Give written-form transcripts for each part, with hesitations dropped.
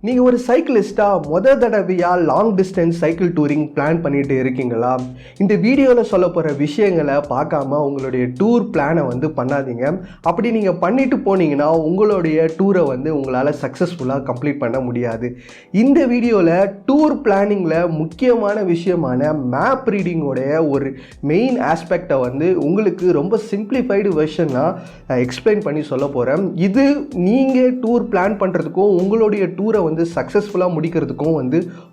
நீங்கள் ஒரு சைக்கிளிஸ்டா தடவையாக long distance cycle touring plan பண்ணிட்டு இருக்கீங்களா? இந்த வீடியோவில் சொல்ல போகிற விஷயங்களை பார்க்காம உங்களுடைய டூர் பிளானை பண்ணாதீங்க. அப்படி நீங்கள் பண்ணிட்டு போனீங்கன்னா உங்களுடைய டூரை உங்களால் சக்ஸஸ்ஃபுல்லாக கம்ப்ளீட் பண்ண முடியாது. இந்த வீடியோவில் டூர் பிளானிங்கில் முக்கியமான விஷயமான மேப் ரீடிங்கோடைய ஒரு மெயின் ஆஸ்பெக்டை உங்களுக்கு ரொம்ப சிம்பிளிஃபைடு வெர்ஷனாக எக்ஸ்பிளைன் பண்ணி சொல்ல போகிறேன். இது நீங்கள் டூர் பிளான் பண்ணுறதுக்கும் உங்களுடைய டூரை சக்ஸஸ்ஃபுல்லாக முடிக்கிறதுக்கும்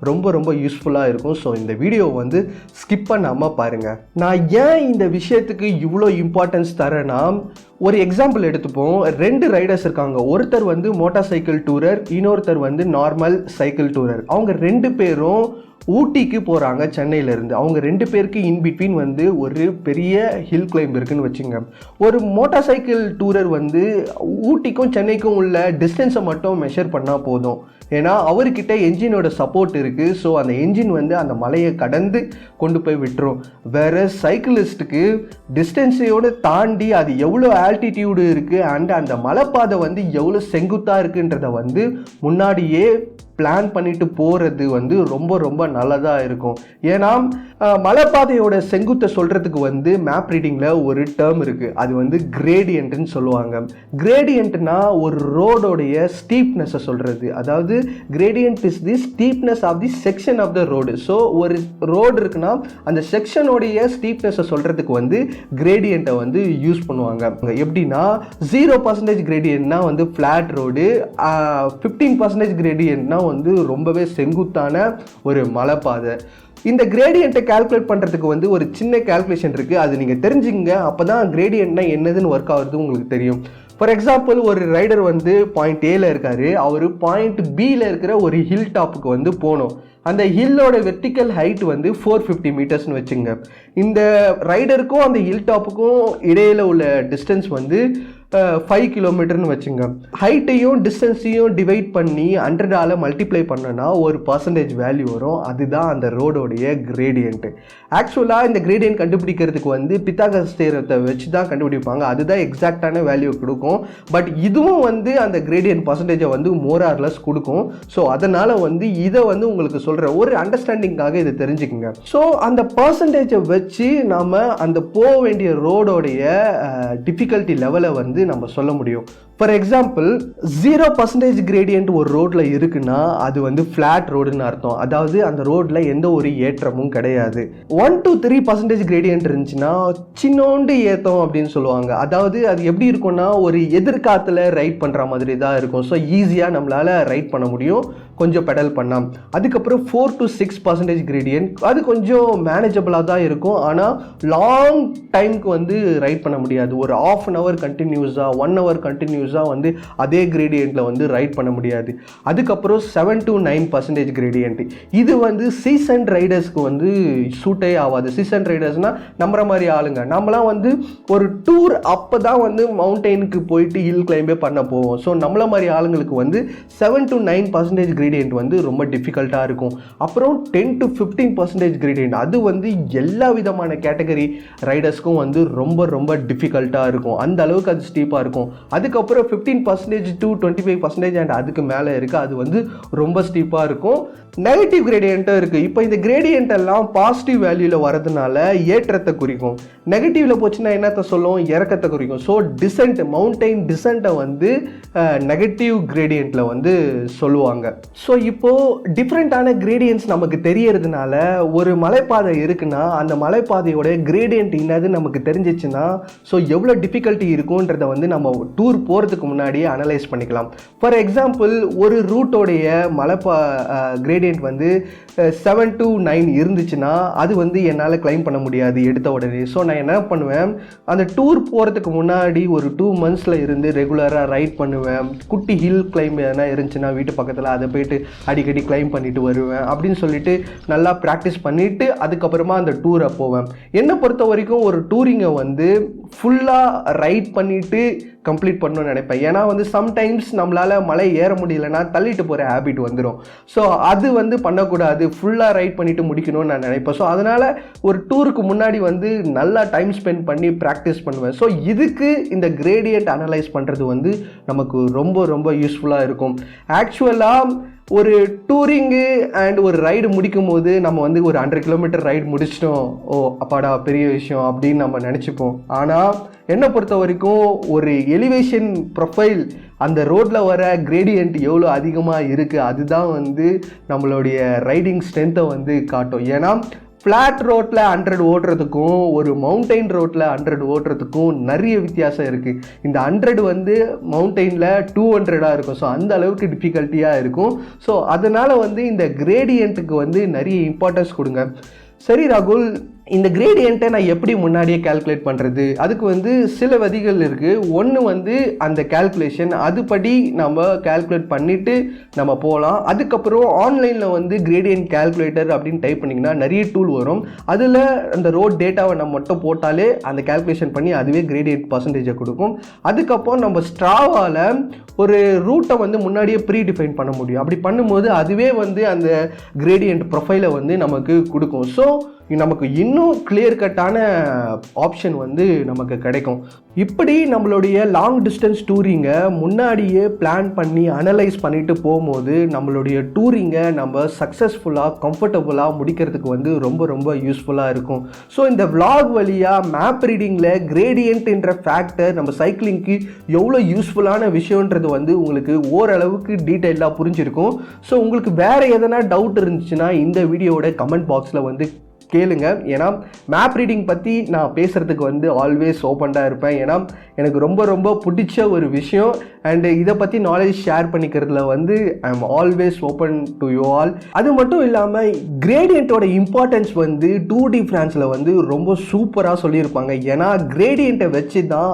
ரொம்ப ரொம்ப யூஸ்ஃபுல்லாக இருக்கும். ஸோ இந்த வீடியோவை ஸ்கிப் பண்ணாமல் பாருங்கள். நான் ஏன் இந்த விஷயத்துக்கு இவ்வளோ இம்பார்ட்டன்ஸ் தரேன்னா, ஒரு எக்ஸாம்பிள் எடுத்துப்போம். 2 ரைடர்ஸ் இருக்காங்க. ஒருத்தர் மோட்டார் சைக்கிள் டூரர், இன்னொருத்தர் நார்மல் சைக்கிள் டூரர். அவங்க 2 பேரும் ஊட்டிக்கு போகிறாங்க சென்னையிலேருந்து. அவங்க 2 பேருக்கு இன்பிட்வீன் ஒரு பெரிய ஹில் கிளைம்ப் இருக்குதுன்னு வச்சுங்க. ஒரு மோட்டார் சைக்கிள் டூரர் ஊட்டிக்கும் சென்னைக்கும் உள்ள டிஸ்டன்ஸை மட்டும் மெஷர் பண்ணால் போதும். ஏன்னா அவர்கிட்ட என்ஜினோட சப்போர்ட் இருக்குது. ஸோ அந்த என்ஜின் அந்த மலையை கடந்து கொண்டு போய் விட்டுரும். வேறு சைக்கிளிஸ்ட்டுக்கு டிஸ்டன்ஸையோடு தாண்டி அது எவ்வளோ ஆல்டிடியூடு இருக்குது அண்ட் அந்த மலைப்பாதை எவ்வளோ செங்குத்தாக இருக்குன்றதை முன்னாடியே பிளான் பண்ணிட்டு போகிறது ரொம்ப ரொம்ப நல்லதாக இருக்கும். ஏன்னா மலைப்பாதையோட செங்குத்தை சொல்கிறதுக்கு மேப் ரீடிங்கில் ஒரு டேர்ம் இருக்குது. அது கிரேடியன்ட்னு சொல்லுவாங்க. கிரேடியன்ட்னா ஒரு ரோடோடைய ஸ்டீப்னஸை சொல்கிறது. அதாவது gradient is the steepness of the section of the road. So ஒரு ரோடு இருக்குன்னா அந்த செக்ஷனோடைய ஸ்டீப்னஸை சொல்கிறதுக்கு கிரேடியண்ட்டை யூஸ் பண்ணுவாங்க. எப்படின்னா 0% கிரேடியன்ட்னா ஃப்ளாட் ரோடு, 15% கிரேடியன்ட்னா ரொம்பவே செங்குத்தான ஒரு மலைப்பாதை. இந்த கிரேடியண்ட்டை கால்குலேட் பண்ணுறதுக்கு ஒரு சின்ன கால்குலேஷன் இருக்குது. அது நீங்கள் தெரிஞ்சுங்க. அப்போ தான் கிரேடியண்ட்னா என்னதுன்னு ஒர்க் ஆகுறது உங்களுக்கு தெரியும். ஃபார் எக்ஸாம்பிள், ஒரு ரைடர் பாயிண்ட் ஏல இருக்காரு. அவர் பாயிண்ட் பியில் இருக்கிற ஒரு ஹில் டாப்புக்கு போகணும். அந்த ஹில்லோட வெர்டிக்கல் ஹைட் 450 மீட்டர்ஸ்னு வச்சுங்க. இந்த ரைடருக்கும் அந்த ஹில் டாப்புக்கும் இடையில உள்ள டிஸ்டன்ஸ் 5 கிலோமீட்டர்னு வச்சுங்க. ஹைட்டையும் டிஸ்டன்ஸையும் டிவைட் பண்ணி 100ஆல் மல்டிப்ளை பண்ணனா ஒரு பர்சன்டேஜ் வேல்யூ வரும். அதுதான் அந்த ரோடோடைய கிரேடியன்ட்டு. ஆக்சுவலாக இந்த கிரேடியன்ட் கண்டுபிடிக்கிறதுக்கு பித்தாகரஸ் தியரத்தை வச்சு தான் கண்டுபிடிப்பாங்க. அதுதான் எக்ஸாக்டான வேல்யூ கொடுக்கும். பட் இதுவும் அந்த கிரேடியன்ட் பர்சன்டேஜை மோர் ஆர் லெஸ் கொடுக்கும். ஸோ அதனால் இதை உங்களுக்கு சொல்கிற ஒரு அண்டர்ஸ்டாண்டிங்காக இதை தெரிஞ்சுக்குங்க. ஸோ அந்த பர்சன்டேஜை வச்சு நாம் அந்த போக வேண்டிய ரோடோடைய டிஃபிகல்ட்டி லெவலை நம்ம சொல்ல முடியும். ஃபார் எக்ஸாம்பிள், 0% கிரேடியன்ட் ஒரு ரோட்டில் இருக்குன்னா அது ஃப்ளாட் ரோடுன்னு அர்த்தம். அதாவது அந்த ரோட்டில் எந்த ஒரு ஏற்றமும் கிடையாது. 1 to 3% கிரேடியன்ட் இருந்துச்சுன்னா சின்னோண்டு ஏத்தம் அப்படின்னு சொல்லுவாங்க. அதாவது அது எப்படி இருக்கும்னா ஒரு எதிர்காத்துல ரைட் பண்ணுற மாதிரி தான் இருக்கும். ஸோ ஈஸியாக நம்மளால் ரைட் பண்ண முடியும் கொஞ்சம் பெடல் பண்ணால். அதுக்கப்புறம் 4 to 6% கிரேடியன்ட், அது கொஞ்சம் மேனேஜபிளாக தான் இருக்கும். ஆனால் லாங் டைமுக்கு ரைட் பண்ண முடியாது. ஒரு ½ an hour கண்டினியூஸாக 1 hour கண்டினியூஸாக அதே கிரேடியண்ட்டில் ரைட் பண்ண முடியாது. அதுக்கப்புறம் 7 to 9% கிரேடியன்ட். இது சீசன் ரைடர்ஸ்க்கு சூட்டே ஆகாது. சீசன் ரைடர்ஸ்னால் நம்புற மாதிரி ஆளுங்க. நம்மளாம் ஒரு டூர் அப்போ தான் மவுண்டெயினுக்கு போயிட்டு ஹில் கிளைம்பே பண்ண போவோம். ஸோ நம்மள மாதிரி ஆளுங்களுக்கு 7 to 9% கிரேடியன்ட் ரொம்ப டிஃபிகல்ட்டாக இருக்கும். அப்புறம் 10 to 15% கிரேடியன்ட், அது எல்லா விதமான கேட்டகரி ரைடர்ஸ்க்கும் ரொம்ப ரொம்ப டிஃபிகல்ட்டாக இருக்கும். அந்த அளவுக்கு அது ஸ்டீப்பாக இருக்கும். அதுக்கப்புறம் 15% to 25% அண்ட் அதுக்கு மேலே இருக்குது. அது ரொம்ப ஸ்டீப்பாக இருக்கும். நெகட்டிவ் கிரேடியண்ட்டும் இருக்குது. இப்போ இந்த கிரேடியண்ட் எல்லாம் பாசிட்டிவ் வேல்யூவில் வரதுனால ஏற்றத்தை குறிக்கும். நெகட்டிவில் போச்சுன்னா என்னத்தை சொல்லும்? இறக்கத்தை குறிக்கும். ஸோ டிசென்ட், மவுண்டெயின் டிசென்ட்டை நெகட்டிவ் கிரேடியண்ட்டில் சொல்லுவாங்க. ஸோ இப்போது டிஃப்ரெண்ட்டான கிரேடியன்ட்ஸ் நமக்கு தெரியறதுனால ஒரு மலைப்பாதை இருக்குன்னா அந்த மலைப்பாதையோட கிரேடியன்ட் என்னது நமக்கு தெரிஞ்சிச்சுன்னா ஸோ எவ்வளோ டிஃபிகல்ட்டி இருக்குன்றதை நம்ம டூர் போகிறதுக்கு முன்னாடியே அனலைஸ் பண்ணிக்கலாம். ஃபார் எக்ஸாம்பிள், ஒரு ரூட்டோடைய கிரேடியன்ட் 7 to 9 இருந்துச்சுன்னா அது என்னால் கிளைம் பண்ண முடியாது எடுத்த உடனே. ஸோ நான் என்ன பண்ணுவேன், அந்த டூர் போகிறதுக்கு முன்னாடி ஒரு 2 monthsல இருந்து ரெகுலராக ரைட் பண்ணுவேன். குட்டி ஹில் கிளைம் எதனா இருந்துச்சுன்னா வீட்டு பக்கத்தில் அதை போயிட்டு அடிக்கடி கிளைம் பண்ணிட்டு வருவேன். அப்படின்னு சொல்லிட்டு நல்லா ப்ராக்டிஸ் பண்ணிவிட்டு அதுக்கப்புறமா அந்த டூரை போவேன். என்னை பொறுத்த வரைக்கும் ஒரு டூரிங்கை ஃபுல்லாக ரைட் பண்ணிவிட்டு கம்ப்ளீட் பண்ணணும்னு நினைப்பேன். ஏன்னா சம்டைம்ஸ் நம்மளால் மலை ஏற முடியலன்னா தள்ளிட்டு போகிற ஹேபிட் வந்துடும். ஸோ அது பண்ணக்கூடாது. ஃபுல்லாக ரைட் பண்ணிவிட்டு முடிக்கணும்னு நான் நினைப்பேன். ஸோ அதனால் ஒரு டூருக்கு முன்னாடி நல்லா டைம் ஸ்பெண்ட் பண்ணி ப்ராக்டிஸ் பண்ணுவேன். ஸோ இதுக்கு இந்த கிரேடியன்ட் அனலைஸ் பண்ணுறது நமக்கு ரொம்ப ரொம்ப யூஸ்ஃபுல்லாக இருக்கும். ஆக்சுவலாக ஒரு டூரிங்கு அண்ட் ஒரு ரைடு முடிக்கும் போது நம்ம வந்து ஒரு 100 கிலோமீட்டர் ரைடு முடிச்சிட்டோம், ஓ அப்பாடா பெரிய விஷயம் அப்படின்னு நம்ம நினச்சிப்போம். ஆனால் என்னை பொறுத்த வரைக்கும் ஒரு எலிவேஷன் ப்ரொஃபைல், அந்த ரோட்டில் வர கிரேடியன்ட் எவ்வளோ அதிகமாக இருக்குது, அதுதான் வந்து நம்மளுடைய ரைடிங் ஸ்ட்ரென்த்தை வந்து காட்டும். ஏன்னா ஃப்ளாட் ரோட்டில் 100 ஓட்டுறதுக்கும் ஒரு மவுண்டெயின் ரோட்டில் 100 ஓட்டுறதுக்கும் நிறைய வித்தியாசம் இருக்குது. இந்த 100 வந்து மவுண்டெயினில் 200 இருக்கும். ஸோ அந்த அளவுக்கு டிஃபிகல்ட்டியாக இருக்கும். ஸோ அதனால் வந்து இந்த கிரேடியண்ட்டுக்கு வந்து நிறைய இம்பார்ட்டன்ஸ் கொடுங்க. சரி ராகுல், இந்த கிரேடியண்ட்டை நான் எப்படி முன்னாடியே கால்குலேட் பண்ணுறது? அதுக்கு வந்து சில வழிகள் இருக்குது. ஒன்று வந்து அந்த கால்குலேஷன், அதுபடி நம்ம கால்குலேட் பண்ணிவிட்டு நம்ம போகலாம். அதுக்கப்புறம் ஆன்லைனில் வந்து கிரேடியன்ட் கால்குலேட்டர் அப்படின்னு டைப் பண்ணிங்கன்னா நிறைய டூல் வரும். அதில் அந்த ரோட் டேட்டாவை நம்ம மட்டும் போட்டாலே அந்த கால்குலேஷன் பண்ணி அதுவே கிரேடியன்ட் பர்சன்டேஜை கொடுக்கும். அதுக்கப்புறம் நம்ம ஸ்ட்ராவால் ஒரு ரூட்டை வந்து முன்னாடியே ப்ரீ டிஃபைன் பண்ண முடியும். அப்படி பண்ணும்போது அதுவே வந்து அந்த கிரேடியன்ட் ப்ரொஃபைலை வந்து நமக்கு கொடுக்கும். ஸோ நமக்கு இன்னும் கிளியர் கட்டான ஆப்ஷன் வந்து நமக்கு கிடைக்கும். இப்படி நம்மளுடைய லாங் டிஸ்டன்ஸ் டூரிங்கை முன்னாடியே பிளான் பண்ணி அனலைஸ் பண்ணிட்டு போகும்போது நம்மளுடைய டூரிங்கை நம்ம சக்ஸஸ்ஃபுல்லாக கம்ஃபர்டபுளாக முடிக்கிறதுக்கு வந்து ரொம்ப ரொம்ப யூஸ்ஃபுல்லாக இருக்கும். ஸோ இந்த vlog வழியாக மேப் ரீடிங்கில் கிரேடியன்ட் என்ற ஃபேக்டர் நம்ம சைக்கிளிங்க்கு எவ்வளோ யூஸ்ஃபுல்லான விஷயன்றது வந்து உங்களுக்கு ஓரளவுக்கு டீட்டெயிலாக புரிஞ்சிருக்கும். ஸோ உங்களுக்கு வேறு எதனா டவுட் இருந்துச்சுன்னா இந்த வீடியோவோட கமெண்ட் பாக்ஸில் வந்து கேளுங்க. ஏன்னா மேப் ரீடிங் பற்றி நான் பேசுகிறதுக்கு வந்து ஆல்வேஸ் ஓப்பன்டாக இருப்பேன். ஏன்னா எனக்கு ரொம்ப ரொம்ப பிடிச்ச ஒரு விஷயம். அண்டு இதை பற்றி நாலேஜ் ஷேர் பண்ணிக்கிறதுல வந்து I am always open to you all. அது மட்டும் இல்லாமல் கிரேடியண்ட்டோட இம்பார்ட்டன்ஸ் வந்து 2D ஃப்ரான்ஸில் வந்து ரொம்ப சூப்பராக சொல்லியிருப்பாங்க. ஏன்னா கிரேடியண்ட்டை வச்சு தான்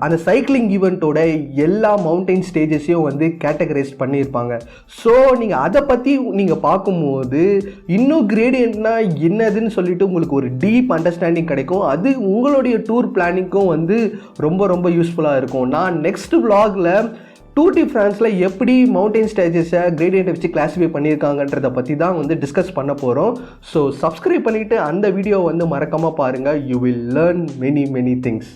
அந்த சைக்கிளிங் ஈவெண்ட்டோட எல்லா மவுண்டைன் ஸ்டேஜஸையும் வந்து கேட்டகரைஸ் பண்ணியிருப்பாங்க. ஸோ நீங்கள் அதை பற்றி நீங்கள் பார்க்கும்போது இன்னும் கிரேடியண்ட்னா என்னதுன்னு சொல்லிட்டு உங்களுக்கு ஒரு டீப் அண்டர்ஸ்டாண்டிங் கிடைக்கும். அது உங்களுடைய டூர் பிளானிங்க்கும் வந்து ரொம்ப ரொம்ப யூஸ்ஃபுல்லாக இருக்கும். நான் நெக்ஸ்ட் vlogல 2D ஃப்ரான்ஸில் எப்படி மவுண்டைன் ஸ்டேஜஸை கிரேடியண்ட்டை வச்சு கிளாஸிஃபை பண்ணியிருக்காங்கன்றதை பற்றி தான் வந்து டிஸ்கஸ் பண்ண போகிறோம். ஸோ சப்ஸ்கிரைப் பண்ணிவிட்டு அந்த வீடியோ வந்து மறக்காமல் பாருங்கள். You will learn many things.